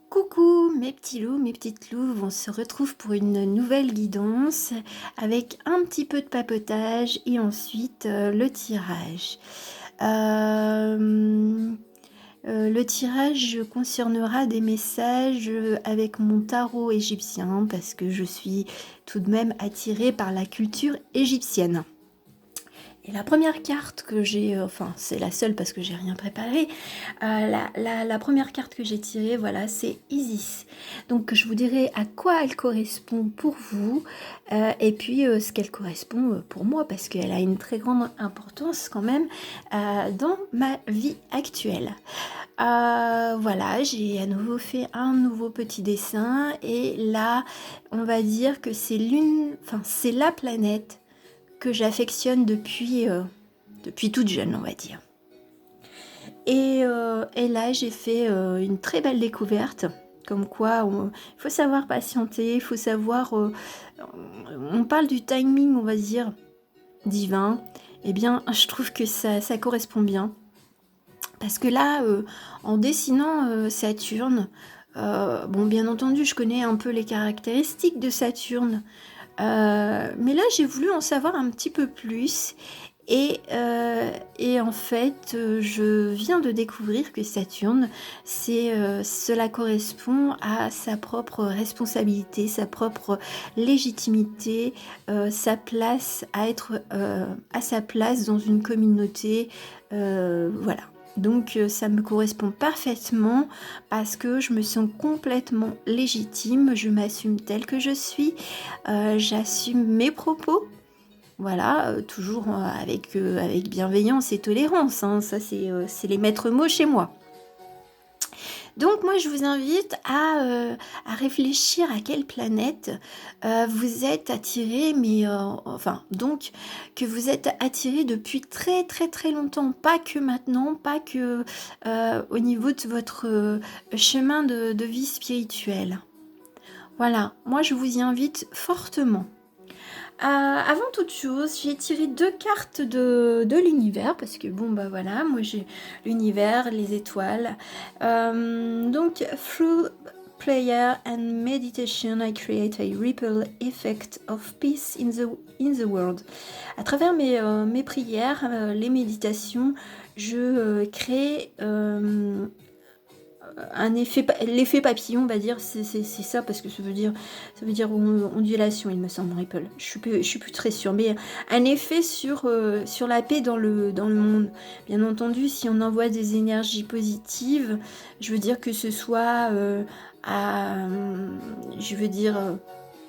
Coucou mes petits loups, mes petites louves, on se retrouve pour une nouvelle guidance avec un petit peu de papotage et ensuite le tirage. Euh, le tirage concernera des messages avec mon tarot égyptien parce que je suis tout de même attirée par la culture égyptienne. Et la première carte que j'ai, enfin c'est la seule parce que j'ai rien préparé, la première carte que j'ai tirée, voilà, c'est Isis. Donc je vous dirai à quoi elle correspond pour vous et puis ce qu'elle correspond pour moi parce qu'elle a une très grande importance quand même dans ma vie actuelle. Voilà, j'ai à nouveau fait un nouveau petit dessin et là, on va dire que c'est c'est la planète que j'affectionne depuis toute jeune, on va dire. Et là, j'ai fait une très belle découverte, comme quoi il faut savoir patienter, il faut savoir... on parle du timing, on va dire, divin. Eh bien, je trouve que ça correspond bien. Parce que là, en dessinant Saturne, bon, bien entendu, je connais un peu les caractéristiques de Saturne, mais là, j'ai voulu en savoir un petit peu plus. Et en fait, je viens de découvrir que Saturne, cela correspond à sa propre responsabilité, sa propre légitimité, sa place à être à sa place dans une communauté. Voilà. Donc ça me correspond parfaitement parce que je me sens complètement légitime, je m'assume telle que je suis, j'assume mes propos, voilà, toujours avec bienveillance et tolérance, hein, ça c'est les maîtres mots chez moi. Donc moi je vous invite à réfléchir à quelle planète vous êtes attiré, mais enfin donc que vous êtes attiré depuis très très très longtemps, pas que maintenant, pas que au niveau de votre chemin de vie spirituelle. Voilà, moi je vous y invite fortement. Avant toute chose, j'ai tiré deux cartes de l'univers parce que bon bah voilà, moi j'ai l'univers, les étoiles. Donc through prayer and meditation, I create a ripple effect of peace in the world. À travers mes prières, les méditations, je crée l'effet papillon, on va dire, c'est ça, parce que ça veut dire ondulation, il me semble, ripple. Je suis plus très sûre, mais un effet sur la paix dans le monde. Bien entendu, si on envoie des énergies positives, je veux dire que ce soit je veux dire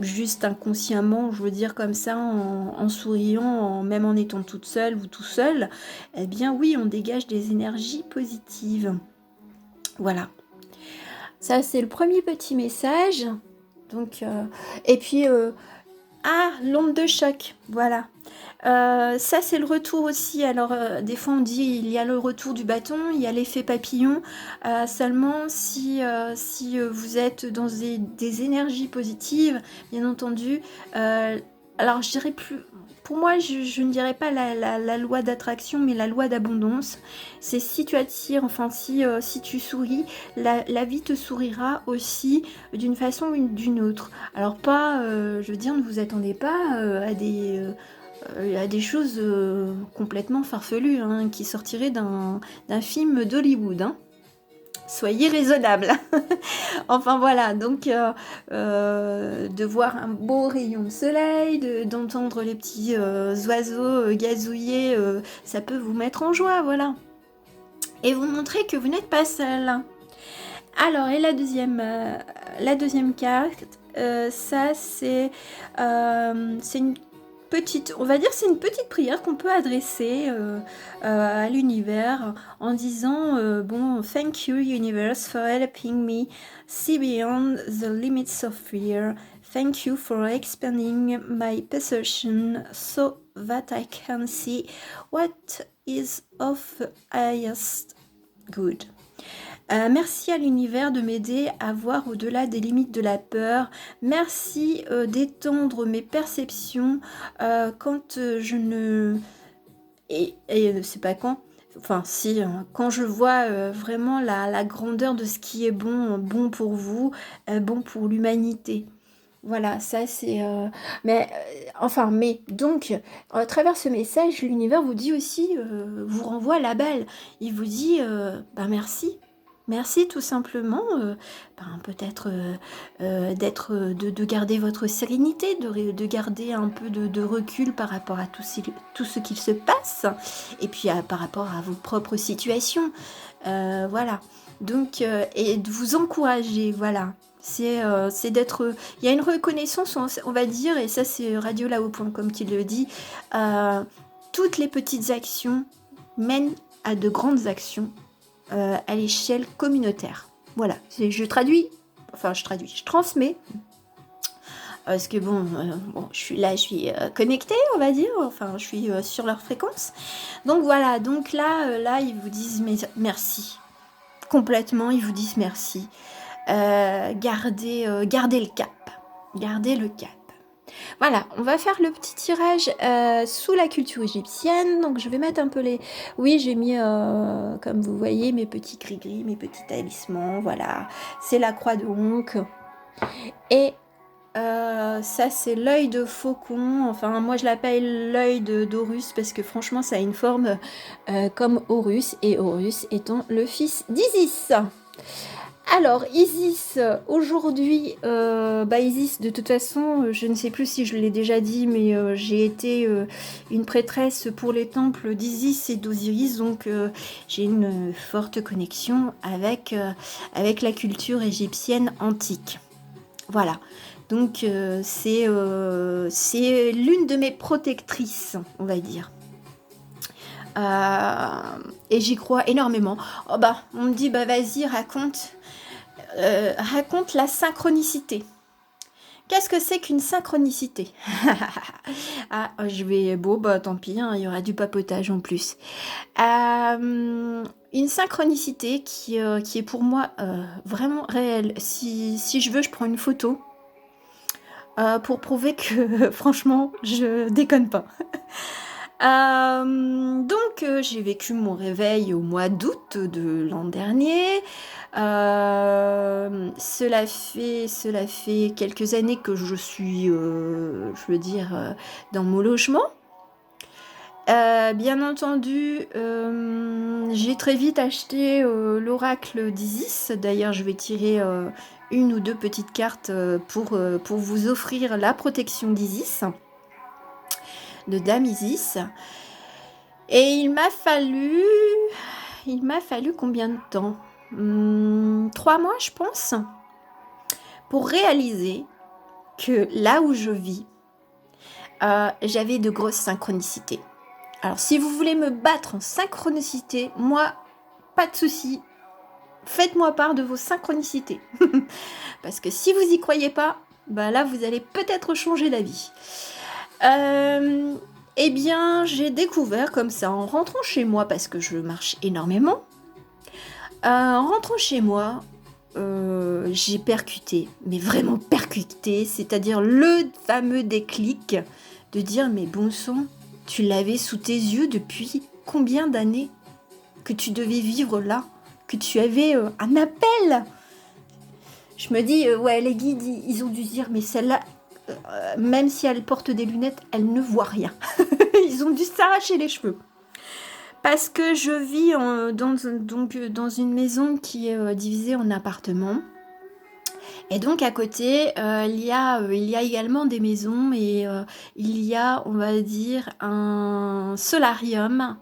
juste inconsciemment, je veux dire comme ça, en souriant, même en étant toute seule ou tout seul, eh bien oui, on dégage des énergies positives. Voilà. Ça, c'est le premier petit message. Donc, et puis, l'onde de choc, voilà. Ça, c'est le retour aussi. Alors, des fois, on dit il y a le retour du bâton, il y a l'effet papillon. Seulement, si vous êtes dans des énergies positives, bien entendu. Alors, je dirais plus... Pour moi, je ne dirais pas la loi d'attraction, mais la loi d'abondance. C'est si tu attires, enfin, si tu souris, la vie te sourira aussi d'une façon ou d'une autre. Alors, pas, je veux dire, ne vous attendez pas à des choses complètement farfelues hein, qui sortiraient d'un film d'Hollywood. Hein. Soyez raisonnable. Enfin voilà, donc de voir un beau rayon de soleil, d'entendre les petits oiseaux gazouiller, ça peut vous mettre en joie, voilà. Et vous montrer que vous n'êtes pas seul. Alors, et la deuxième carte, ça c'est une petite, on va dire c'est une petite prière qu'on peut adresser à l'univers en disant bon, thank you universe for helping me see beyond the limits of fear. Thank you for expanding my perception so that I can see what is of highest good. Merci à l'univers de m'aider à voir au-delà des limites de la peur. Merci d'étendre mes perceptions quand je ne... Et c'est pas quand enfin si, quand je vois, vraiment la grandeur de ce qui est bon, bon pour vous, bon pour l'humanité. Voilà, ça c'est, mais, enfin, mais donc, à travers ce message, l'univers vous dit aussi, vous renvoie la balle. Il vous dit, bah, merci. Merci tout simplement, ben, peut-être, d'être, de garder votre sérénité, de garder un peu de recul par rapport à tout ce qu'il se passe et puis, par rapport à vos propres situations. Voilà, donc, et de vous encourager, voilà. C'est d'être, il y a une reconnaissance, on va dire, et ça c'est radiolao.com qui le dit, toutes les petites actions mènent à de grandes actions, à l'échelle communautaire. Voilà, je traduis, enfin je transmets, parce que bon, je suis là, je suis connectée, on va dire, enfin je suis sur leur fréquence. Donc voilà, donc là ils vous disent merci, complètement, ils vous disent merci. Gardez le cap. Gardez le cap. Voilà, on va faire le petit tirage sous la culture égyptienne. Donc je vais mettre un peu les... Oui, j'ai mis, comme vous voyez, mes petits gris-gris, mes petits talismans. Voilà, c'est la croix de Honk. Et ça, c'est l'œil de faucon. Enfin, moi, je l'appelle l'œil d'Horus parce que franchement, ça a une forme comme Horus. Et Horus étant le fils d'Isis. Alors, Isis, aujourd'hui, Isis, de toute façon, je ne sais plus si je l'ai déjà dit, mais j'ai été une prêtresse pour les temples d'Isis et d'Osiris, donc j'ai une forte connexion avec la culture égyptienne antique. Voilà, donc c'est l'une de mes protectrices, on va dire. Et j'y crois énormément. Oh bah, on me dit, bah vas-y, raconte la synchronicité. Qu'est-ce que c'est qu'une synchronicité? Ah, je vais... Bon, bah tant pis, hein, il y aura du papotage en plus. Une synchronicité qui est pour moi vraiment réelle. Si je veux, je prends une photo pour prouver que, franchement, je déconne pas. J'ai vécu mon réveil au mois d'août de l'an dernier. Cela fait quelques années que je suis, je veux dire, dans mon logement. Bien entendu, j'ai très vite acheté l'oracle d'Isis. D'ailleurs, je vais tirer une ou deux petites cartes pour vous offrir la protection d'Isis, de Dame Isis. Et il m'a fallu combien de temps? 3 mois, je pense, pour réaliser que là où je vis, j'avais de grosses synchronicités. Alors, si vous voulez me battre en synchronicité, moi, pas de souci. Faites-moi part de vos synchronicités. Parce que si vous y croyez pas, bah là, vous allez peut-être changer d'avis. Eh bien, j'ai découvert comme ça, en rentrant chez moi, parce que je marche énormément, en rentrant chez moi, j'ai percuté, mais vraiment percuté, c'est-à-dire le fameux déclic de dire, mais bon sang, tu l'avais sous tes yeux depuis combien d'années que tu devais vivre là, que tu avais un appel. Je me dis, ouais, les guides, ils ont dû se dire, mais celle-là, même si elle porte des lunettes, elle ne voit rien. Ils ont dû s'arracher les cheveux. Parce que je vis dans une maison qui est divisée en appartements. Et donc à côté, il y a également des maisons et il y a, on va dire, un solarium.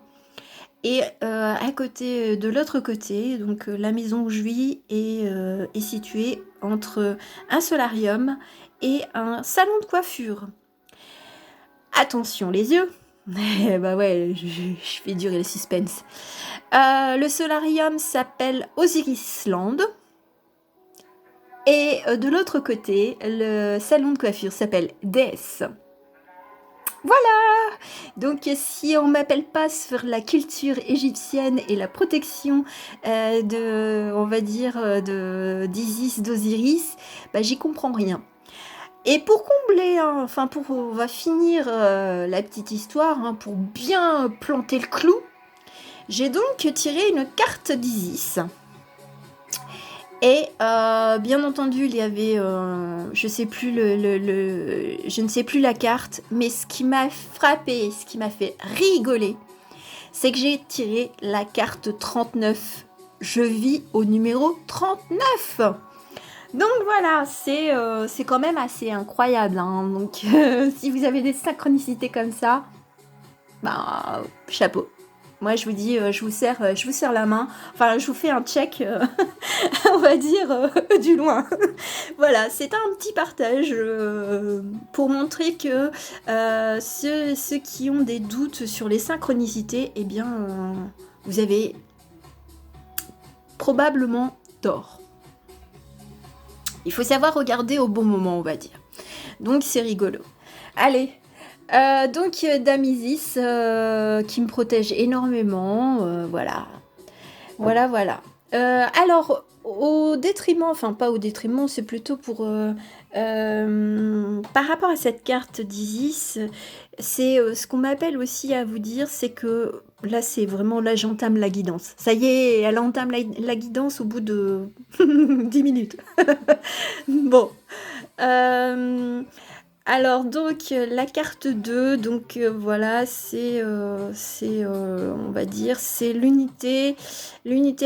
Et à côté, de l'autre côté, donc la maison où je vis est située entre un solarium et un salon de coiffure. Attention les yeux. Bah ouais, je fais durer le suspense. Le solarium s'appelle Osirisland. Et de l'autre côté, le salon de coiffure s'appelle Déesse. Voilà! Donc si on m'appelle pas sur la culture égyptienne et la protection on va dire, d'Isis, d'Osiris, bah j'y comprends rien. Et pour combler, hein, on va finir la petite histoire, hein, pour bien planter le clou. J'ai donc tiré une carte d'Isis. Et bien entendu, il y avait, je sais plus je ne sais plus la carte, mais ce qui m'a frappé, ce qui m'a fait rigoler, c'est que j'ai tiré la carte 39. Je vis au numéro 39. Donc voilà, c'est quand même assez incroyable, hein. Donc si vous avez des synchronicités comme ça, bah chapeau. Moi je vous dis, je vous serre la main. Enfin, je vous fais un check, on va dire du loin. Voilà, c'est un petit partage pour montrer que ceux qui ont des doutes sur les synchronicités, eh bien, vous avez probablement tort. Il faut savoir regarder au bon moment, on va dire. Donc c'est rigolo. Allez, donc Dame Isis qui me protège énormément, voilà. Voilà. Alors, au détriment, enfin pas au détriment, c'est plutôt pour... par rapport à cette carte d'Isis, c'est ce qu'on m'appelle aussi à vous dire, c'est que là, c'est vraiment, là, j'entame la guidance. Ça y est, elle entame la guidance au bout de 10 minutes. Bon. Alors donc la carte 2, donc voilà, c'est on va dire, c'est l'unité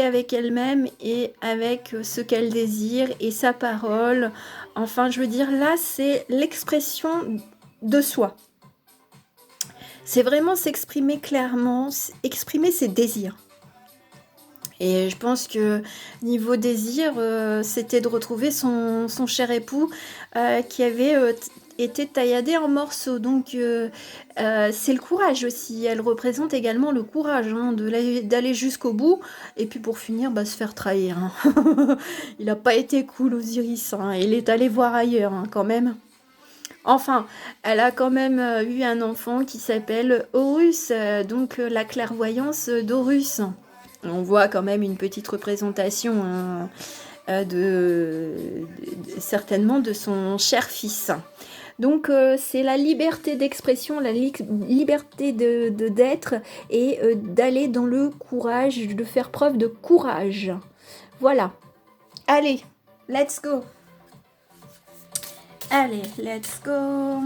avec elle-même et avec ce qu'elle désire et sa parole. Enfin, je veux dire, là, c'est l'expression de soi. C'est vraiment s'exprimer clairement, exprimer ses désirs. Et je pense que niveau désir, c'était de retrouver son cher époux qui avait été tailladé en morceaux. Donc c'est le courage aussi. Elle représente également le courage, hein, d'aller jusqu'au bout. Et puis pour finir, se faire trahir, hein. Il n'a pas été cool Osiris, hein. Il est allé voir ailleurs, hein, quand même. Enfin, elle a quand même eu un enfant qui s'appelle Horus, donc la clairvoyance d'Horus. On voit quand même une petite représentation, hein, certainement de son cher fils. Donc c'est la liberté d'expression, la liberté d'être et d'aller dans le courage, de faire preuve de courage. Voilà. Allez, let's go. Allez, let's go.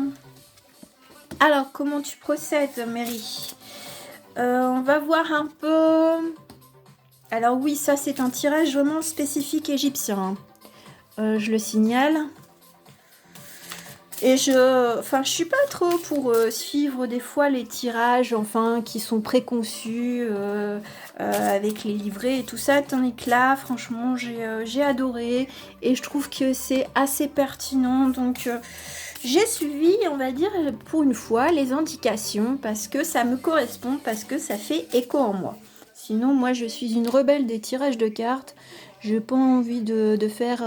Alors, comment tu procèdes, Mary? On va voir un peu... Alors oui, ça c'est un tirage vraiment spécifique égyptien. Je le signale. Et je suis pas trop pour suivre des fois les tirages, enfin, qui sont préconçus avec les livrets et tout ça. Tandis que là, franchement, j'ai adoré et je trouve que c'est assez pertinent. Donc, j'ai suivi, on va dire, pour une fois, les indications parce que ça me correspond, parce que ça fait écho en moi. Sinon, moi, je suis une rebelle des tirages de cartes. J'ai pas envie de faire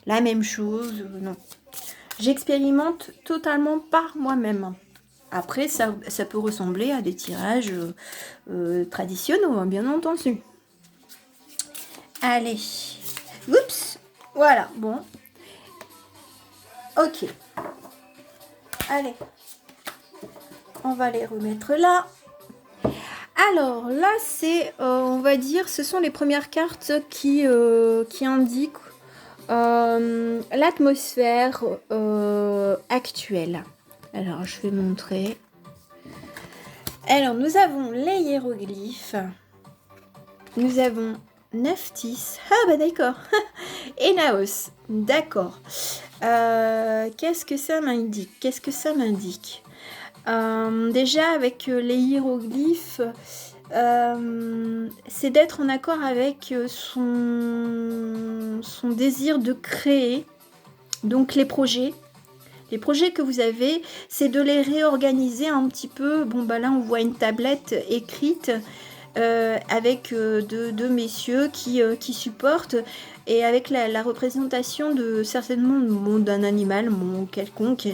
la même chose, non. J'expérimente totalement par moi-même. Après, ça peut ressembler à des tirages traditionnels, hein, bien entendu. Allez. Oups. Voilà, bon. Ok. Allez. On va les remettre là. Alors, là, c'est, on va dire, ce sont les premières cartes qui indiquent l'atmosphère actuelle. Alors, je vais montrer. Alors, nous avons les hiéroglyphes. Nous avons Nephthys. Ah, bah d'accord. Et Naos. D'accord. Qu'est-ce que ça m'indique? Déjà, avec les hiéroglyphes, c'est d'être en accord avec son désir de créer. Donc les projets que vous avez, c'est de les réorganiser un petit peu. Bon, là, on voit une tablette écrite avec deux messieurs qui supportent, et avec la représentation de certainement d'un animal quelconque.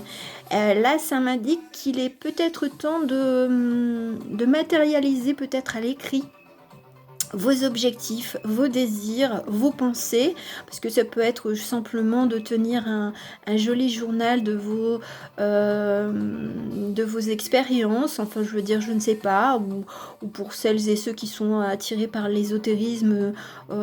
Là, ça m'indique qu'il est peut-être temps de matérialiser peut-être à l'écrit vos objectifs, vos désirs, vos pensées, parce que ça peut être simplement de tenir un joli journal de vos expériences, enfin je veux dire, je ne sais pas, ou pour celles et ceux qui sont attirés par l'ésotérisme,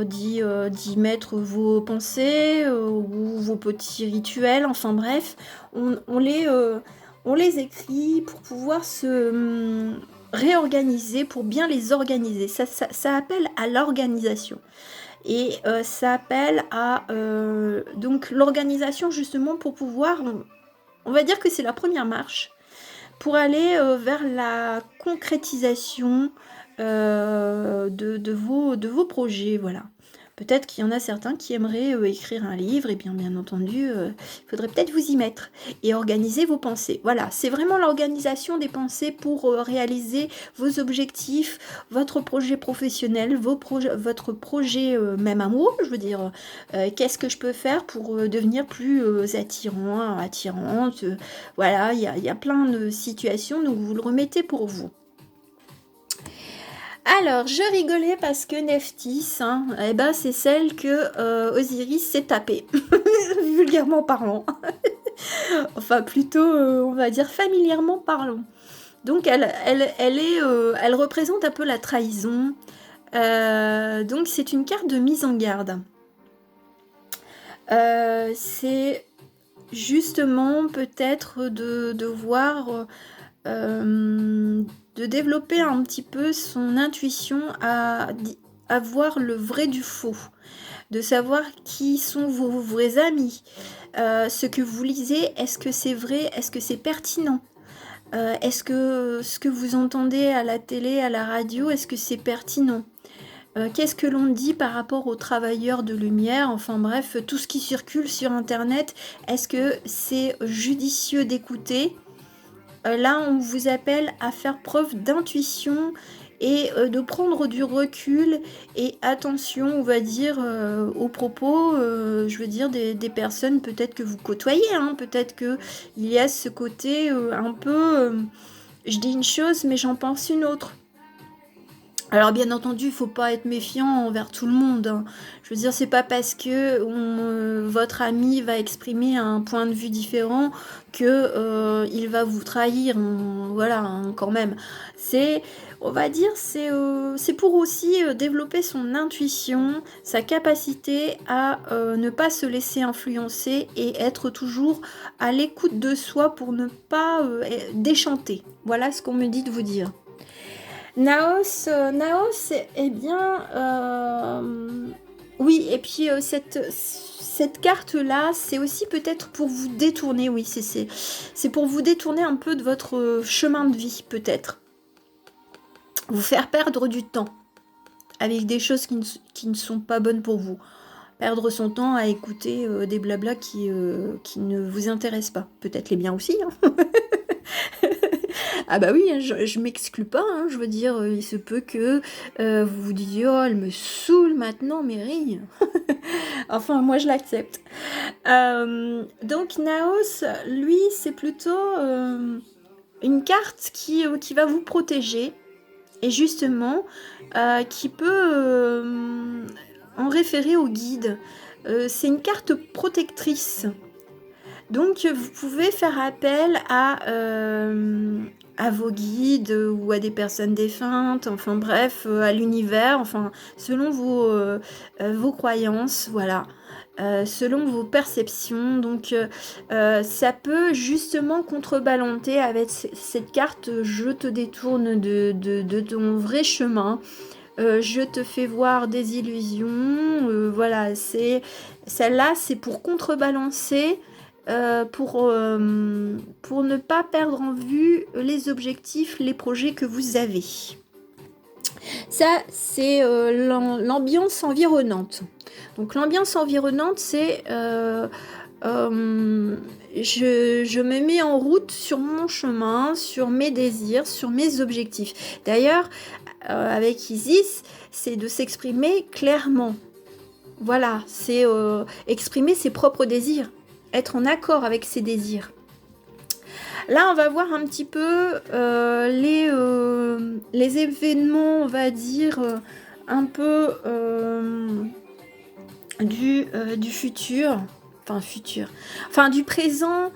d'y mettre vos pensées ou vos petits rituels, enfin bref, on les écrit pour pouvoir se réorganiser, pour bien les organiser. Ça appelle à l'organisation. Et ça appelle à donc l'organisation justement pour pouvoir, on va dire que c'est la première marche, pour aller vers la concrétisation de vos projets, voilà. Peut-être qu'il y en a certains qui aimeraient écrire un livre, et bien entendu, il faudrait peut-être vous y mettre et organiser vos pensées. Voilà, c'est vraiment l'organisation des pensées pour réaliser vos objectifs, votre projet professionnel, votre projet même amoureux, je veux dire. Qu'est-ce que je peux faire pour devenir plus attirante, voilà, il y a plein de situations, donc vous le remettez pour vous. Alors, je rigolais parce que Nephthys, hein, eh ben, c'est celle que Osiris s'est tapée, vulgairement parlant. Enfin, plutôt, on va dire, familièrement parlant. Donc, elle représente un peu la trahison. Donc, c'est une carte de mise en garde. C'est justement peut-être de voir... de développer un petit peu son intuition à voir le vrai du faux, de savoir qui sont vos vrais amis, ce que vous lisez, est-ce que c'est vrai, est-ce que c'est pertinent, est-ce que ce que vous entendez à la télé, à la radio, est-ce que c'est pertinent, qu'est-ce que l'on dit par rapport aux travailleurs de lumière, enfin bref, tout ce qui circule sur internet, est-ce que c'est judicieux d'écouter? Là, on vous appelle à faire preuve d'intuition et de prendre du recul et attention, on va dire, aux propos, je veux dire, des personnes peut-être que vous côtoyez, hein, peut-être qu'il y a ce côté un peu, je dis une chose mais j'en pense une autre. Alors bien entendu, il ne faut pas être méfiant envers tout le monde, hein. Je veux dire, c'est pas parce que votre ami va exprimer un point de vue différent que il va vous trahir, voilà, hein, quand même. C'est, on va dire, c'est pour aussi développer son intuition, sa capacité à ne pas se laisser influencer et être toujours à l'écoute de soi pour ne pas déchanter. Voilà ce qu'on me dit de vous dire. Naos, eh bien, oui, et puis cette carte-là, c'est aussi peut-être pour vous détourner, oui, c'est pour vous détourner un peu de votre chemin de vie, peut-être. Vous faire perdre du temps avec des choses qui ne sont pas bonnes pour vous. Perdre son temps à écouter des blablas qui ne vous intéressent pas. Peut-être les biens aussi, hein. Ah bah oui, hein, je m'exclus pas, hein, je veux dire, il se peut que vous vous disiez « Oh, elle me saoule maintenant, mais rien !» Enfin, moi, je l'accepte. Donc, Naos, lui, c'est plutôt une carte qui va vous protéger et justement, qui peut en référer au guide. C'est une carte protectrice. Donc, vous pouvez faire appel à vos guides ou à des personnes défuntes, enfin bref, à l'univers, enfin, selon vos croyances, voilà, selon vos perceptions. Donc, ça peut justement contrebalancer avec cette carte « Je te détourne de ton vrai chemin ». Je te fais voir des illusions, voilà, celle-là, c'est pour contrebalancer, pour ne pas perdre en vue les objectifs, les projets que vous avez. Ça, c'est l'ambiance environnante. Donc l'ambiance environnante, c'est je me mets en route sur mon chemin, sur mes désirs, sur mes objectifs. D'ailleurs, avec Isis, c'est de s'exprimer clairement. Voilà, c'est exprimer ses propres désirs, être en accord avec ses désirs. Là, on va voir un petit peu les événements, on va dire, un peu du futur, enfin du présent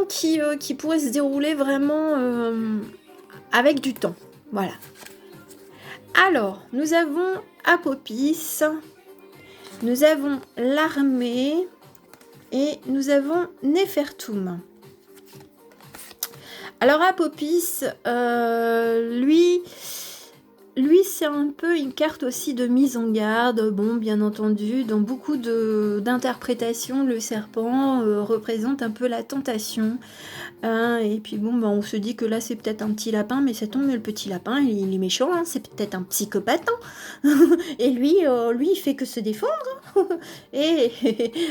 qui pourrait se dérouler vraiment avec du temps. Voilà. Alors, nous avons Apopis, nous avons l'armée et nous avons Nefertum. Alors Apopis, lui c'est un peu une carte aussi de mise en garde. Bon, bien entendu, dans beaucoup d'interprétations, le serpent représente un peu la tentation. Hein, et puis bon, bah, on se dit que là c'est peut-être un petit lapin, mais ça tombe, le petit lapin, il est méchant, hein, c'est peut-être un psychopathe. Hein. Et lui, il fait que se défendre. Et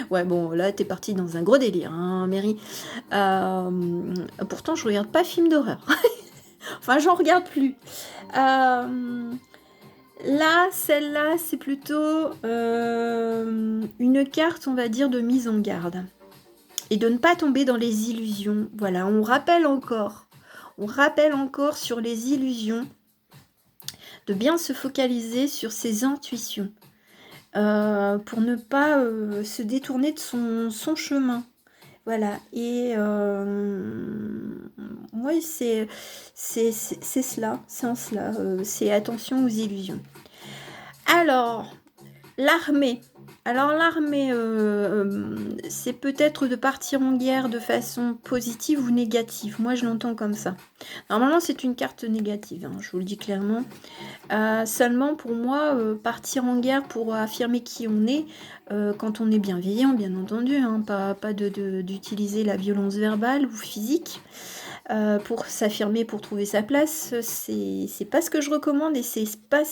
ouais, bon, là t'es parti dans un gros délire, hein, Mary. Pourtant, je regarde pas film d'horreur. Enfin, j'en regarde plus. Là, celle-là, c'est plutôt une carte, on va dire, de mise en garde. Et de ne pas tomber dans les illusions. Voilà, on rappelle encore sur les illusions, de bien se focaliser sur ses intuitions, pour ne pas se détourner de son chemin. Voilà, et oui, c'est cela, c'est en cela, c'est attention aux illusions. Alors, l'armée. Alors l'armée, c'est peut-être de partir en guerre de façon positive ou négative. Moi, je l'entends comme ça. Normalement, c'est une carte négative, hein, je vous le dis clairement. Seulement, pour moi, partir en guerre pour affirmer qui on est, quand on est bienveillant, bien entendu, hein, pas d'utiliser la violence verbale ou physique. Pour s'affirmer, pour trouver sa place, c'est pas ce que je recommande et c'est pas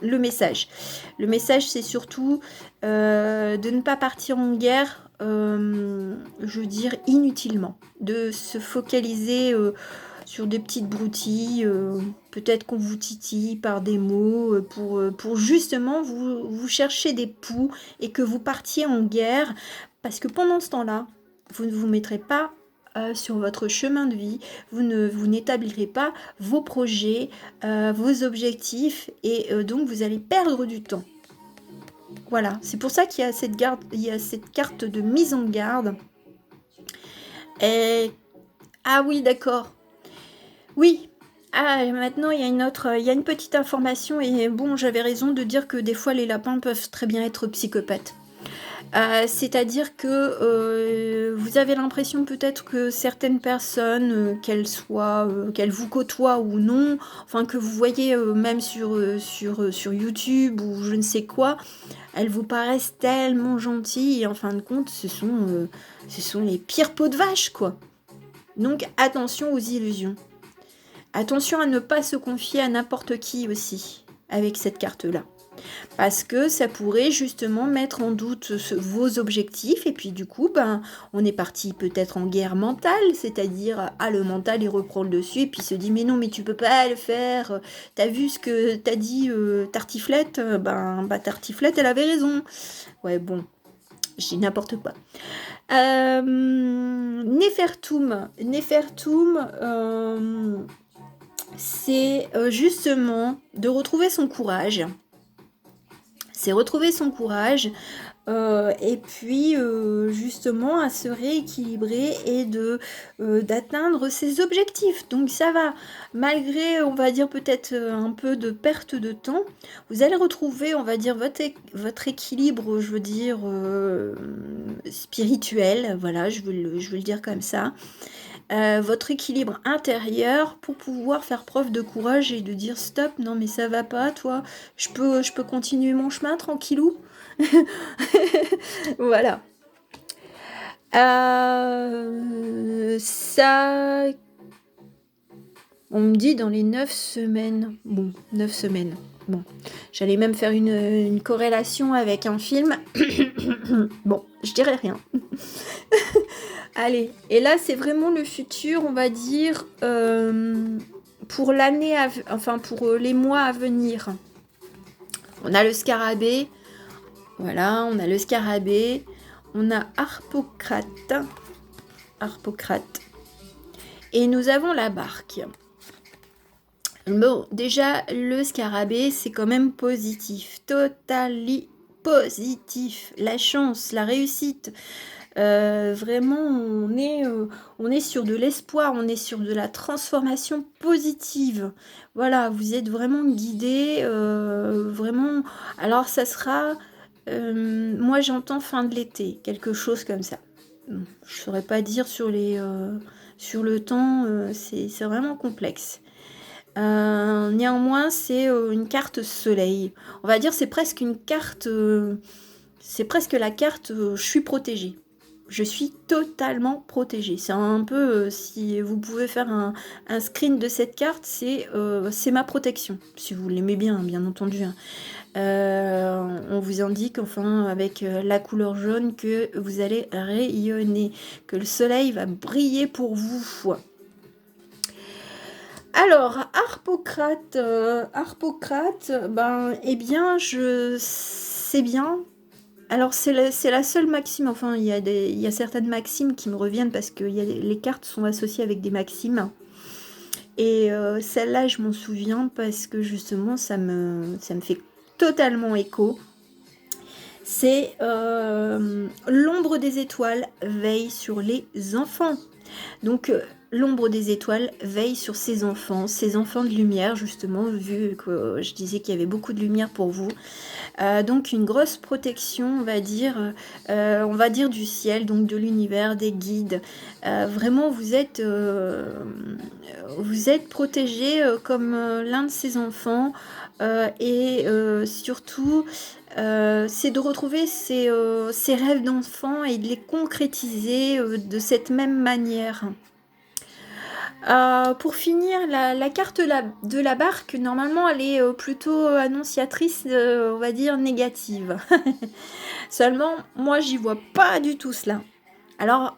le message. Le message, c'est surtout de ne pas partir en guerre, je veux dire, inutilement. De se focaliser sur des petites broutilles, peut-être qu'on vous titille par des mots, pour justement vous chercher des poux et que vous partiez en guerre. Parce que pendant ce temps-là, vous ne vous mettrez pas sur votre chemin de vie, vous n'établirez pas vos projets, vos objectifs, et donc vous allez perdre du temps. Voilà, c'est pour ça qu'il y a cette carte de mise en garde. Et... Ah oui, d'accord. Oui. Ah, maintenant il y a une petite information, et bon, j'avais raison de dire que des fois les lapins peuvent très bien être psychopathes. C'est-à-dire que vous avez l'impression peut-être que certaines personnes, qu'elles vous côtoient ou non, enfin que vous voyez même sur YouTube ou je ne sais quoi, elles vous paraissent tellement gentilles, et en fin de compte, ce sont les pires peaux de vache, quoi. Donc attention aux illusions. Attention à ne pas se confier à n'importe qui aussi, avec cette carte-là. Parce que ça pourrait justement mettre en doute vos objectifs, et puis du coup, on est parti peut-être en guerre mentale, c'est-à-dire, le mental il reprend le dessus, et puis se dit, mais non, mais tu peux pas le faire, t'as vu ce que t'as dit Tartiflette, Tartiflette, elle avait raison. Ouais, bon, je dis n'importe quoi. Nefertum, c'est justement de retrouver son courage. C'est retrouver son courage, et puis justement à se rééquilibrer et d'atteindre ses objectifs. Donc ça va, malgré, on va dire, peut-être un peu de perte de temps, vous allez retrouver, on va dire, votre équilibre, je veux dire, spirituel, voilà, je veux le dire comme ça. Votre équilibre intérieur pour pouvoir faire preuve de courage et de dire stop, non mais ça va pas, toi, je peux continuer mon chemin tranquillou. Voilà. Ça, on me dit dans les 9 semaines. Bon, 9 semaines. Bon, j'allais même faire une corrélation avec un film. Bon, je dirais rien. Allez, et là c'est vraiment le futur, on va dire, pour l'année, enfin pour les mois à venir. On a le scarabée, voilà, on a le scarabée, on a Harpocrate, et nous avons la barque. Bon, déjà, le scarabée, c'est quand même positif, totally positif. La chance, la réussite, vraiment, on est sur de l'espoir, on est sur de la transformation positive. Voilà, vous êtes vraiment guidé, vraiment. Alors, ça sera, moi j'entends fin de l'été, quelque chose comme ça. Je saurais pas dire sur le temps, c'est vraiment complexe. Néanmoins, c'est une carte soleil. On va dire c'est presque une carte, c'est presque la carte je suis protégée. Je suis totalement protégée. C'est un peu, si vous pouvez faire un screen de cette carte, c'est ma protection. Si vous l'aimez bien, bien entendu, hein. On vous indique, enfin, avec la couleur jaune, que vous allez rayonner, que le soleil va briller pour vous. Alors, Harpocrate, ben, eh bien, je sais bien. Alors, c'est la seule maxime. Enfin, il y a certaines maximes qui me reviennent parce que les cartes sont associées avec des maximes. Et celle-là, je m'en souviens parce que justement, ça me fait totalement écho. C'est l'ombre des étoiles veille sur les enfants. Donc, l'ombre des étoiles veille sur ces enfants de lumière, justement, vu que je disais qu'il y avait beaucoup de lumière pour vous. Donc, une grosse protection, on va dire du ciel, donc de l'univers, des guides. Vraiment, vous êtes protégé comme l'un de ces enfants. Et surtout, c'est de retrouver ces rêves d'enfant et de les concrétiser de cette même manière. Pour finir, la carte de la barque, normalement, elle est plutôt annonciatrice, on va dire, négative. Seulement, moi, j'y vois pas du tout cela. Alors,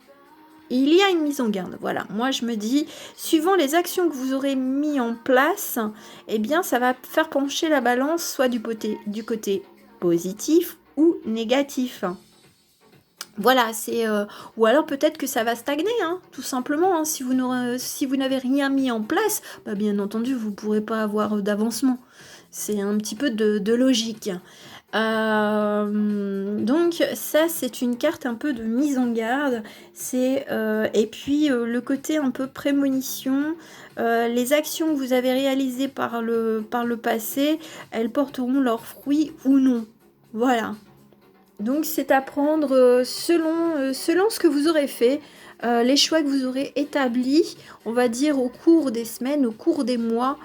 il y a une mise en garde, voilà. Moi, je me dis, suivant les actions que vous aurez mis en place, eh bien, ça va faire pencher la balance soit du côté positif ou négatif. Voilà, ou alors peut-être que ça va stagner, hein, tout simplement, hein. Si vous n'avez rien mis en place, bah, bien entendu, vous ne pourrez pas avoir d'avancement. C'est un petit peu de logique. Donc ça, c'est une carte un peu de mise en garde. Et puis le côté un peu prémonition. Les actions que vous avez réalisées par le passé, elles porteront leurs fruits ou non. Voilà. Donc c'est à prendre selon ce que vous aurez fait, les choix que vous aurez établis, on va dire au cours des semaines, au cours des mois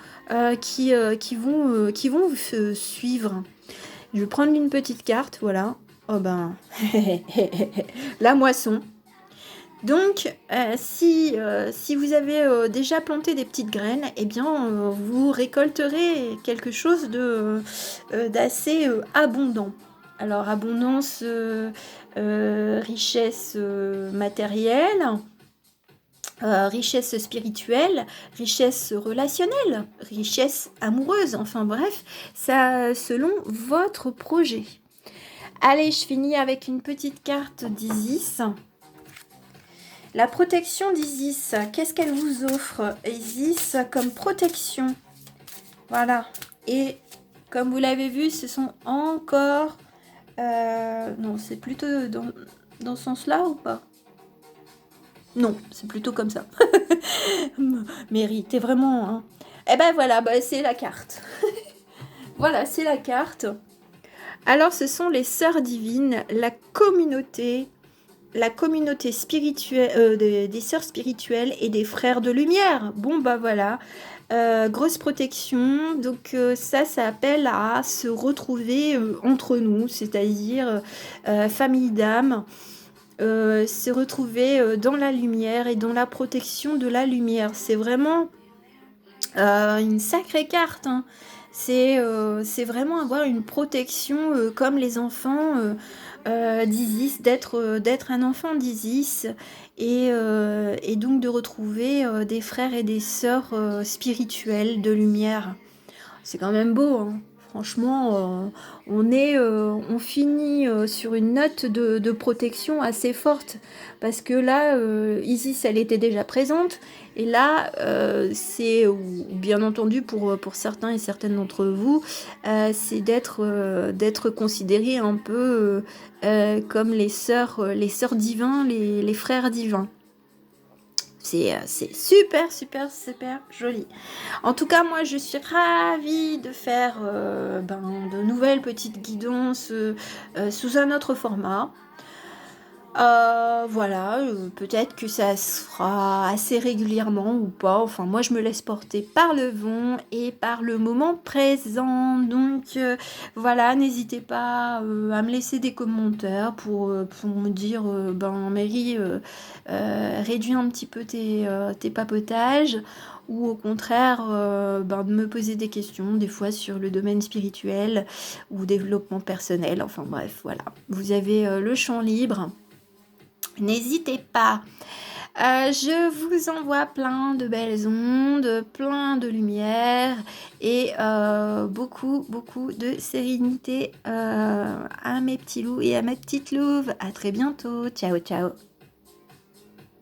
qui vont vous suivre. Je vais prendre une petite carte, voilà. Oh ben, la moisson. Donc, si vous avez déjà planté des petites graines, eh bien, vous récolterez quelque chose d'assez abondant. Alors, abondance, richesse matérielle, richesse spirituelle, richesse relationnelle, richesse amoureuse, enfin bref, ça selon votre projet. Allez, je finis avec une petite carte d'Isis. La protection d'Isis, qu'est-ce qu'elle vous offre, Isis, comme protection? Voilà. Et comme vous l'avez vu, ce sont encore... non, c'est plutôt dans ce sens-là ou pas? Non, c'est plutôt comme ça. Mary, t'es vraiment... Hein. Eh ben voilà, bah, c'est la carte. Voilà, c'est la carte. Alors, ce sont les sœurs divines, la communauté spirituelle, des sœurs spirituelles et des frères de lumière. Bon, bah voilà. Grosse protection. Donc, ça appelle à se retrouver entre nous, c'est-à-dire famille d'âme. Se retrouver dans la lumière et dans la protection de la lumière. C'est vraiment une sacrée carte, hein. C'est vraiment avoir une protection comme les enfants d'Isis, d'être un enfant d'Isis et donc de retrouver des frères et des sœurs spirituels de lumière. C'est quand même beau, hein. Franchement, on finit sur une note de protection assez forte parce que là, Isis, elle était déjà présente et là, c'est bien entendu pour certains et certaines d'entre vous, c'est d'être considéré un peu comme les sœurs divins, les frères divins. C'est super, super, super joli. En tout cas, moi, je suis ravie de faire de nouvelles petites guidances sous un autre format. Voilà, peut-être que ça se fera assez régulièrement ou pas. Enfin, moi, je me laisse porter par le vent et par le moment présent. Donc, voilà, n'hésitez pas à me laisser des commentaires pour me dire, Mary, réduis un petit peu tes papotages. Ou au contraire, de me poser des questions, des fois sur le domaine spirituel ou développement personnel. Enfin bref, voilà. Vous avez le champ libre. N'hésitez pas. Je vous envoie plein de belles ondes, plein de lumière et beaucoup, beaucoup de sérénité à mes petits loups et à mes petites louves. À très bientôt. Ciao, ciao.